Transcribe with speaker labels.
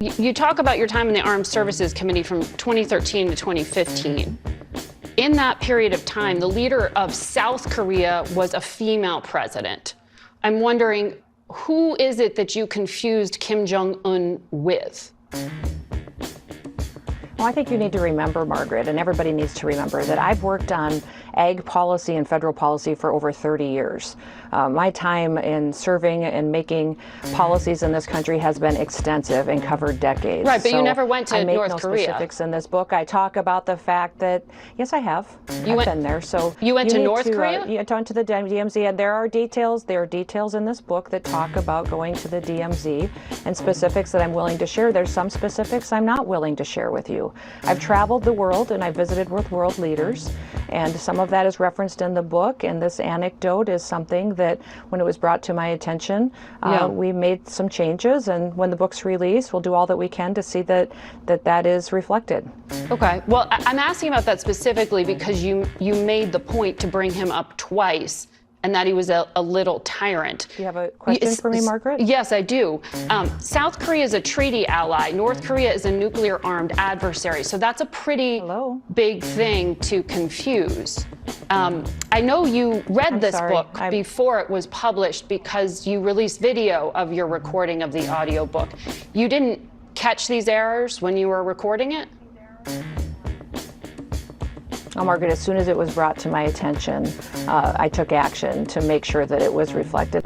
Speaker 1: You talk about your time in the Armed Services Committee from 2013 to 2015. In that period of time, the leader of South Korea was a female president. I'm wondering, who is it that you confused Kim Jong-un with?
Speaker 2: Well, I think you need to remember, Margaret, and everybody needs to remember that I've worked on ag policy and federal policy for over 30 years. My time in serving and making policies in this country has been extensive and covered decades.
Speaker 1: Right, but you never went to North Korea.
Speaker 2: I make no specifics in this book. I talk about the fact that, yes, I have. I've been there. So
Speaker 1: you went to North Korea?
Speaker 2: Yeah, I went to the DMZ, and there are details in this book that talk about going to the DMZ and specifics that I'm willing to share. There's some specifics I'm not willing to share with you. I've traveled the world and I've visited with world leaders, and some of that is referenced in the book, and this anecdote is something that when it was brought to my attention, we made some changes, and when the book's released, we'll do all that we can to see that is reflected.
Speaker 1: Okay, well, I'm asking about that specifically because you made the point to bring him up twice, and that he was a little tyrant.
Speaker 2: Do you have a question for me, Margaret?
Speaker 1: Yes, I do. South Korea is a treaty ally. North Korea is a nuclear-armed adversary. So that's a pretty big thing to confuse. I know you read this book before it was published because you released video of your recording of the audiobook. You didn't catch these errors when you were recording it?
Speaker 2: Oh, Margaret, as soon as it was brought to my attention, I took action to make sure that it was reflected.